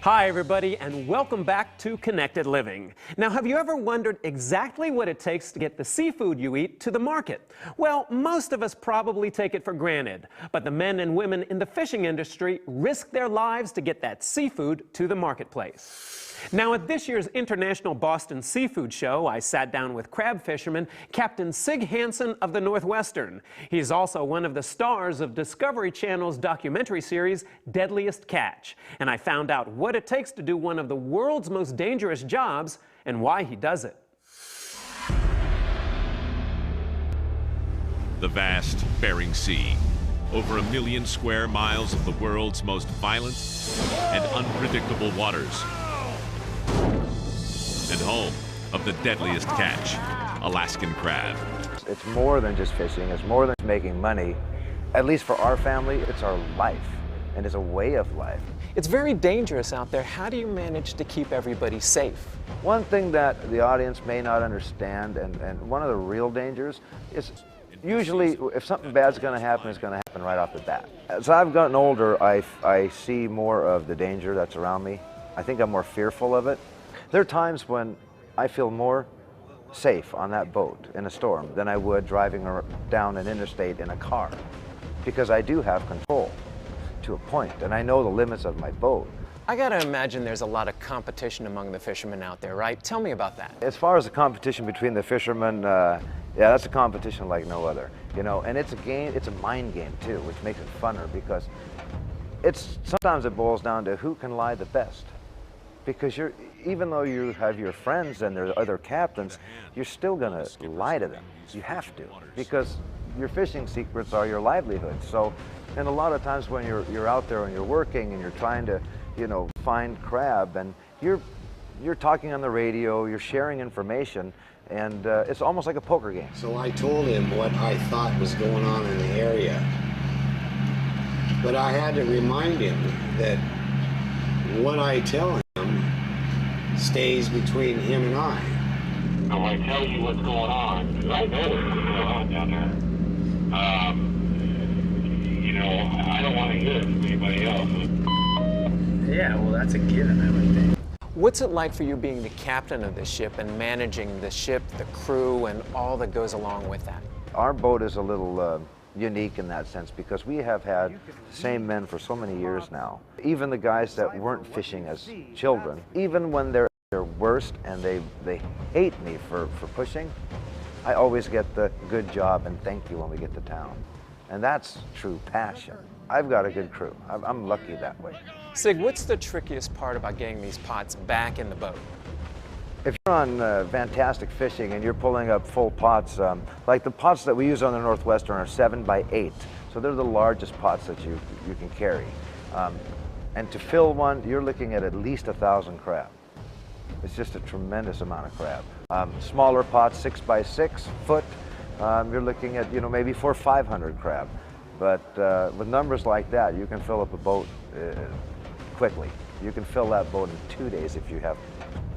Hi everybody, and welcome back to Connected Living. Now, have you ever wondered exactly what it takes to get the seafood you eat to the market? Well, most of us probably take it for granted, but the men and women in the fishing industry risk their lives to get that seafood to the marketplace. Now, at this year's International Boston Seafood Show, I sat down with crab fisherman Captain Sig Hansen of the Northwestern. He's also one of the stars of Discovery Channel's documentary series, Deadliest Catch. And I found out what it takes to do one of the world's most dangerous jobs and why he does it. The vast Bering Sea. Over 1 million square miles of the world's most violent and unpredictable waters. And home of the deadliest catch, Alaskan crab. It's more than just fishing, it's more than making money. At least for our family, it's our life, and it's a way of life. It's very dangerous out there. How do you manage to keep everybody safe? One thing that the audience may not understand, and one of the real dangers, is usually if something bad's going to happen, it's going to happen right off the bat. As I've gotten older, I see more of the danger that's around me. I think I'm more fearful of it. There are times when I feel more safe on that boat in a storm than I would driving down an interstate in a car, because I do have control to a point, and I know the limits of my boat. I gotta imagine there's a lot of competition among the fishermen out there, right? Tell me about that. As far as the competition between the fishermen, yeah, that's a competition like no other, you know, and it's a game, it's a mind game too, which makes it funner, because sometimes it boils down to who can lie the best. Because even though you have your friends and there's other captains, you're still gonna lie to them. You have to, because your fishing secrets are your livelihood. So, and a lot of times when you're out there and you're working and you're trying to, you know, find crab, and you're talking on the radio, you're sharing information, and it's almost like a poker game. So I told him what I thought was going on in the area, but I had to remind him that what I tell him stays between him and I. So I tell you what's going on, because I know what's going on down there. You know, I don't want to hear it from anybody else. Yeah, well, that's a given, I would think. What's it like for you being the captain of this ship and managing the ship, the crew, and all that goes along with that? Our boat is a little unique in that sense, because we have had the same men for so many years now. Even the guys that weren't fishing as children, even when they're at their worst and they hate me for pushing, I always get the good job and thank you when we get to town. And that's true passion. I've got a good crew. I'm lucky that way. Sig, what's the trickiest part about getting these pots back in the boat? If you're on fantastic fishing and you're pulling up full pots, like the pots that we use on the Northwestern are 7 by 8, so they're the largest pots that you can carry. And to fill one, you're looking at least 1,000 crab. It's just a tremendous amount of crab. Smaller pots, 6 by 6 foot, you're looking at, you know, maybe 400 or 500 crab. But with numbers like that, you can fill up a boat quickly. You can fill that boat in 2 days if you have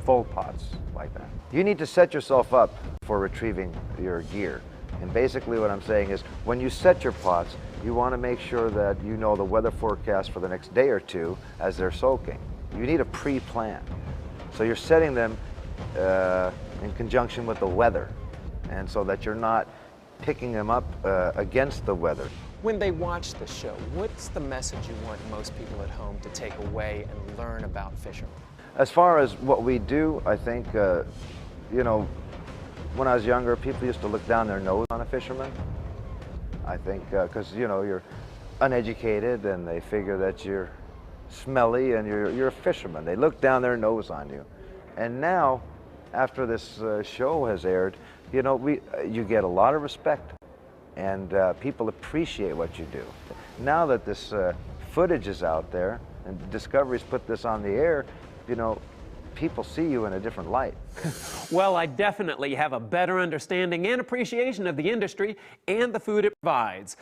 full pots like that. You need to set yourself up for retrieving your gear. And basically what I'm saying is, when you set your pots, you want to make sure that you know the weather forecast for the next day or two as they're soaking. You need a pre-plan. So you're setting them in conjunction with the weather, and so that you're not picking them up against the weather. When they watch the show, what's the message you want most people at home to take away and learn about fishermen? As far as what we do, I think, you know, when I was younger, people used to look down their nose on a fisherman. I think, because, you know, you're uneducated and they figure that you're smelly and you're a fisherman. They look down their nose on you. And now, after this show has aired, you know, you get a lot of respect, and people appreciate what you do. Now that this footage is out there and Discovery's put this on the air, you know, people see you in a different light. Well, I definitely have a better understanding and appreciation of the industry and the food it provides.